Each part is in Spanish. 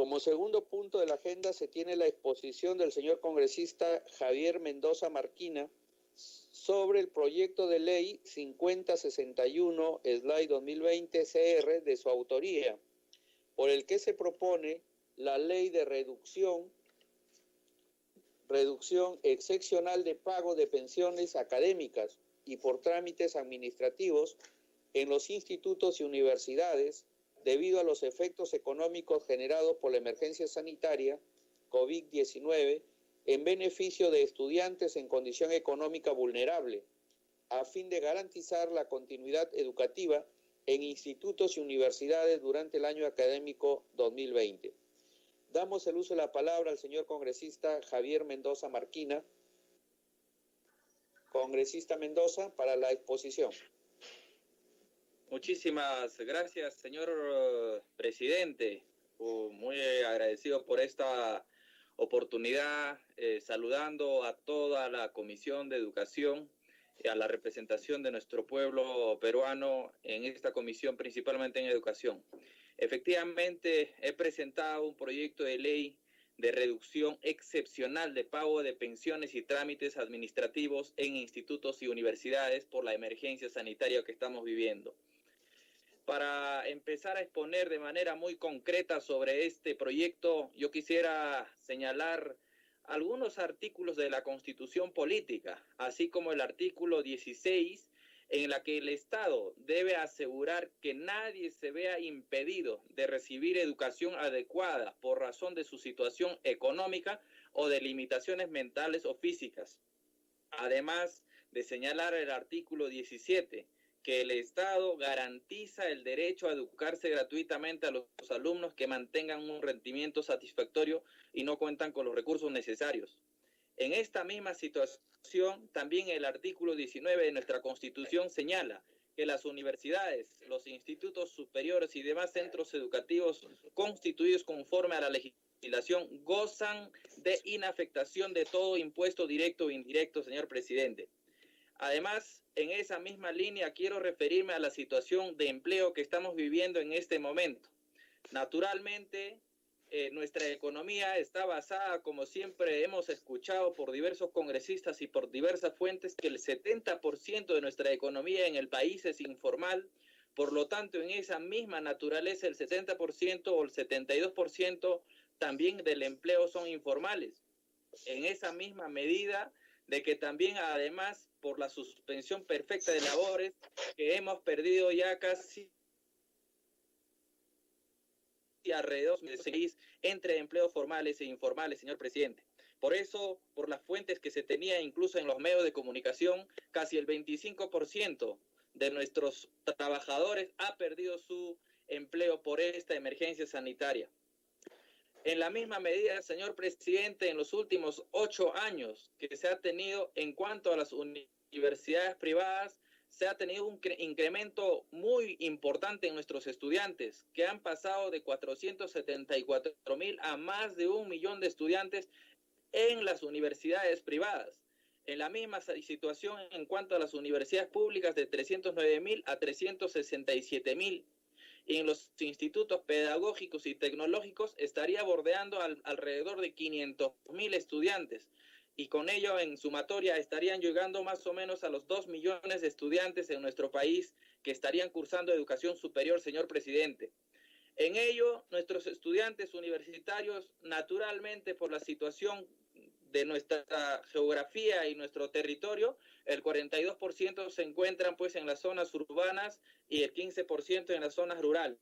Como segundo punto de la agenda se tiene la exposición del señor congresista Javier Mendoza Marquina sobre el proyecto de ley 5061/2020 CR de su autoría, por el que se propone la ley de reducción excepcional de pago de pensiones académicas y por trámites administrativos en los institutos y universidades debido a los efectos económicos generados por la emergencia sanitaria COVID-19 en beneficio de estudiantes en condición económica vulnerable, a fin de garantizar la continuidad educativa en institutos y universidades durante el año académico 2020. Damos el uso de la palabra al señor congresista Javier Mendoza Marquina. Congresista Mendoza, para la exposición. Muchísimas gracias, señor presidente. Muy agradecido por esta oportunidad, saludando a toda la Comisión de Educación y a la representación de nuestro pueblo peruano en esta comisión, principalmente en educación. Efectivamente, he presentado un proyecto de ley de reducción excepcional de pago de pensiones y trámites administrativos en institutos y universidades por la emergencia sanitaria que estamos viviendo. Para empezar a exponer de manera muy concreta sobre este proyecto, yo quisiera señalar algunos artículos de la Constitución Política, así como el artículo 16, en la que el Estado debe asegurar que nadie se vea impedido de recibir educación adecuada por razón de su situación económica o de limitaciones mentales o físicas. Además de señalar el artículo 17, que el Estado garantiza el derecho a educarse gratuitamente a los alumnos que mantengan un rendimiento satisfactorio y no cuentan con los recursos necesarios. En esta misma situación, también el artículo 19 de nuestra Constitución señala que las universidades, los institutos superiores y demás centros educativos constituidos conforme a la legislación gozan de inafectación de todo impuesto directo o indirecto, señor presidente. Además, en esa misma línea quiero referirme a la situación de empleo que estamos viviendo en este momento. Naturalmente, nuestra economía está basada, como siempre hemos escuchado por diversos congresistas y por diversas fuentes, que el 70% de nuestra economía en el país es informal. Por lo tanto, en esa misma naturaleza, el 70% o el 72% también del empleo son informales. En esa misma medida de que también, además, por la suspensión perfecta de labores, que hemos perdido ya casi alrededor de 6 entre empleos formales e informales, señor presidente. Por eso, por las fuentes que se tenía incluso en los medios de comunicación, casi el 25% de nuestros trabajadores ha perdido su empleo por esta emergencia sanitaria. En la misma medida, señor presidente, en los últimos 8 años que se ha tenido en cuanto a las universidades privadas, se ha tenido un incremento muy importante en nuestros estudiantes, que han pasado de 474,000 a más de 1 millón de estudiantes en las universidades privadas. En la misma situación en cuanto a las universidades públicas, de 309,000 a 367,000. Y en los institutos pedagógicos y tecnológicos estaría bordeando alrededor de 500,000 estudiantes. Y con ello, en sumatoria, estarían llegando más o menos a los 2 millones de estudiantes en nuestro país que estarían cursando educación superior, señor presidente. En ello, nuestros estudiantes universitarios, naturalmente por la situación de nuestra geografía y nuestro territorio, el 42% se encuentran pues en las zonas urbanas y el 15% en las zonas rurales.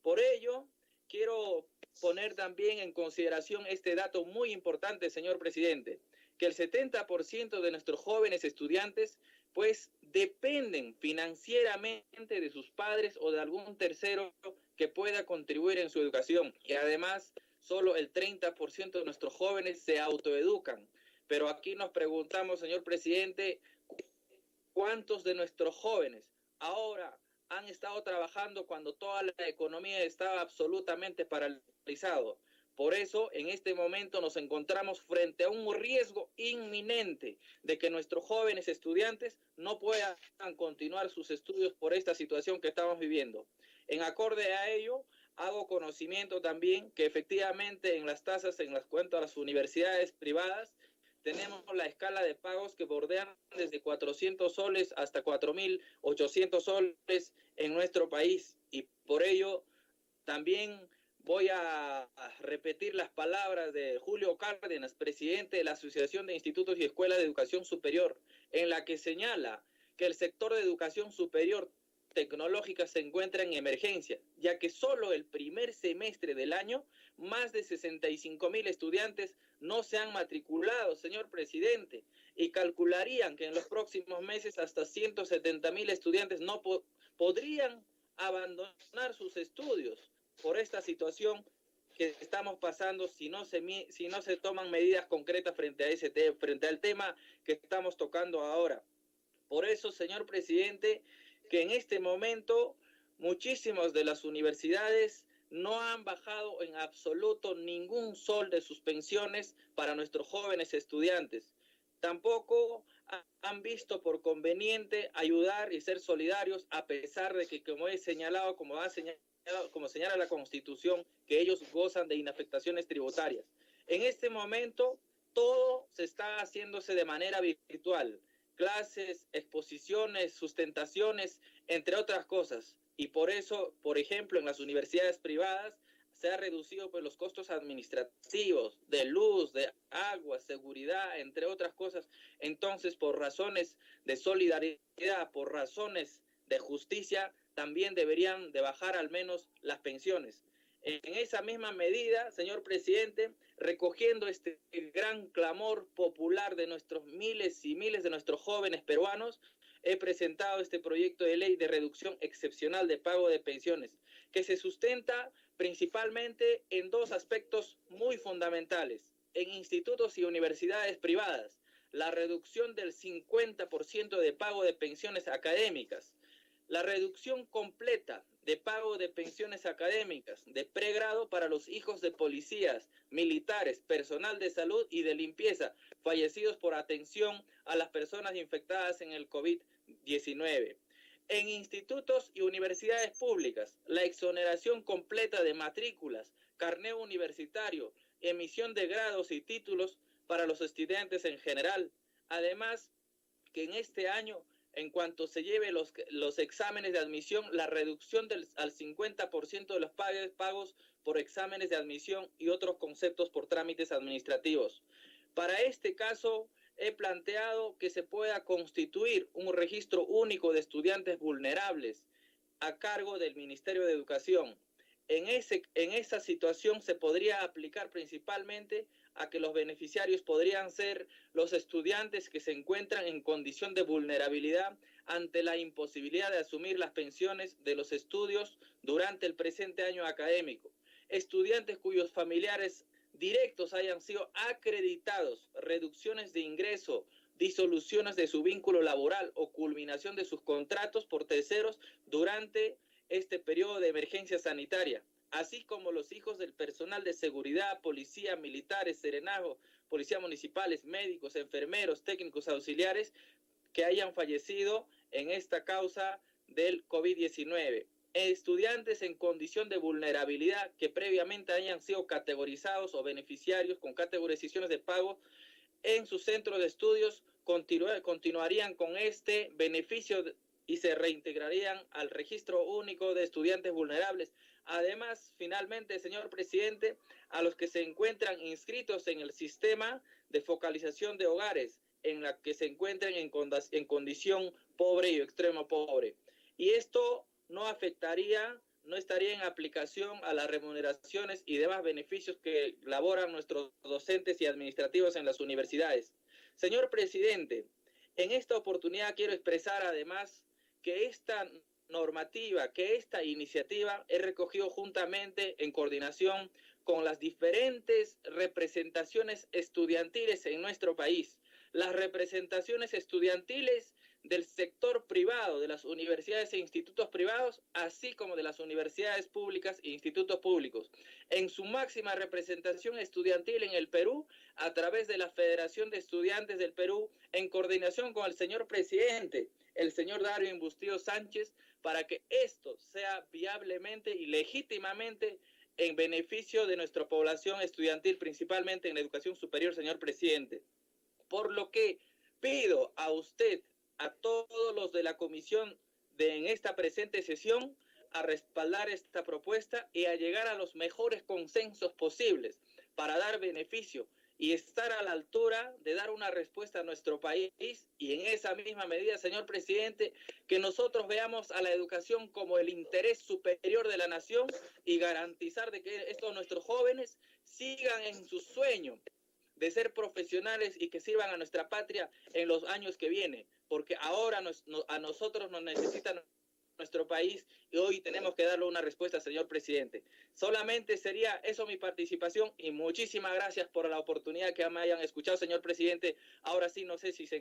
Por ello, quiero poner también en consideración este dato muy importante, señor presidente, que el 70% de nuestros jóvenes estudiantes pues dependen financieramente de sus padres o de algún tercero que pueda contribuir en su educación. Y además, solo el 30% de nuestros jóvenes se autoeducan. Pero aquí nos preguntamos, señor presidente, ¿cuántos de nuestros jóvenes ahora han estado trabajando cuando toda la economía estaba absolutamente paralizado? Por eso, en este momento nos encontramos frente a un riesgo inminente de que nuestros jóvenes estudiantes no puedan continuar sus estudios por esta situación que estamos viviendo. En acorde a ello, hago conocimiento también que efectivamente en las tasas, en las cuentas de las universidades privadas, tenemos la escala de pagos que bordean desde 400 soles hasta 4.800 soles en nuestro país. Y por ello también voy a repetir las palabras de Julio Cárdenas, presidente de la Asociación de Institutos y Escuelas de Educación Superior, en la que señala que el sector de educación superior tecnológica se encuentra en emergencia, ya que solo el primer semestre del año, más de 65.000 estudiantes no se han matriculado, señor presidente, y calcularían que en los próximos meses hasta 170.000 estudiantes no podrían abandonar sus estudios por esta situación que estamos pasando si no se toman medidas concretas frente al tema que estamos tocando ahora. Por eso, señor presidente, que en este momento muchísimas de las universidades no han bajado en absoluto ningún sol de sus pensiones para nuestros jóvenes estudiantes. Tampoco han visto por conveniente ayudar y ser solidarios, a pesar de que, como he señalado, como señala la Constitución, que ellos gozan de inafectaciones tributarias. En este momento, todo se está haciéndose de manera virtual. Clases, exposiciones, sustentaciones, entre otras cosas. Y por eso, por ejemplo, en las universidades privadas se han reducido pues, los costos administrativos de luz, de agua, seguridad, entre otras cosas. Entonces, por razones de solidaridad, por razones de justicia, también deberían de bajar al menos las pensiones. En esa misma medida, señor presidente, recogiendo este gran clamor popular de nuestros miles y miles de nuestros jóvenes peruanos, he presentado este proyecto de ley de reducción excepcional de pago de pensiones, que se sustenta principalmente en dos aspectos muy fundamentales. En institutos y universidades privadas, la reducción del 50% de pago de pensiones académicas, la reducción completa de pago de pensiones académicas de pregrado para los hijos de policías, militares, personal de salud y de limpieza, fallecidos por atención a las personas infectadas en el COVID-19. En institutos y universidades públicas, la exoneración completa de matrículas, carné universitario, emisión de grados y títulos para los estudiantes en general. Además, que en este año, en cuanto se lleve los exámenes de admisión, la reducción al 50% de los pagos por exámenes de admisión y otros conceptos por trámites administrativos. Para este caso, he planteado que se pueda constituir un registro único de estudiantes vulnerables a cargo del Ministerio de Educación. En esa situación se podría aplicar principalmente a que los beneficiarios podrían ser los estudiantes que se encuentran en condición de vulnerabilidad ante la imposibilidad de asumir las pensiones de los estudios durante el presente año académico. Estudiantes cuyos familiares directos hayan sido acreditados, reducciones de ingreso, disoluciones de su vínculo laboral o culminación de sus contratos por terceros durante este periodo de emergencia sanitaria, así como los hijos del personal de seguridad, policía, militares, serenazgo, policías municipales, médicos, enfermeros, técnicos auxiliares que hayan fallecido en esta causa del COVID-19. Estudiantes en condición de vulnerabilidad que previamente hayan sido categorizados o beneficiarios con categorizaciones de pago en sus centros de estudios continuarían con este beneficio y se reintegrarían al registro único de estudiantes vulnerables. Además, finalmente, señor presidente, a los que se encuentran inscritos en el sistema de focalización de hogares, en la que se encuentren en condición pobre y extremo pobre. Y esto no afectaría, no estaría en aplicación a las remuneraciones y demás beneficios que laboran nuestros docentes y administrativos en las universidades. Señor presidente, en esta oportunidad quiero expresar además que esta normativa, que esta iniciativa he recogido juntamente en coordinación con las diferentes representaciones estudiantiles en nuestro país. Las representaciones estudiantiles del sector privado, de las universidades e institutos privados, así como de las universidades públicas e institutos públicos. En su máxima representación estudiantil en el Perú, a través de la Federación de Estudiantes del Perú, en coordinación con el señor presidente, el señor Darwin Bustillo Sánchez, para que esto sea viablemente y legítimamente en beneficio de nuestra población estudiantil, principalmente en la educación superior, señor presidente. Por lo que pido a usted, a todos los de la comisión en esta presente sesión, a respaldar esta propuesta y a llegar a los mejores consensos posibles para dar beneficio y estar a la altura de dar una respuesta a nuestro país, y en esa misma medida, señor presidente, que nosotros veamos a la educación como el interés superior de la nación y garantizar de que estos nuestros jóvenes sigan en su sueño de ser profesionales y que sirvan a nuestra patria en los años que vienen, porque ahora a nosotros nos necesitan nuestro país y hoy tenemos que darle una respuesta, señor presidente. Solamente sería eso mi participación y muchísimas gracias por la oportunidad que me hayan escuchado, señor presidente. Ahora sí, no sé si se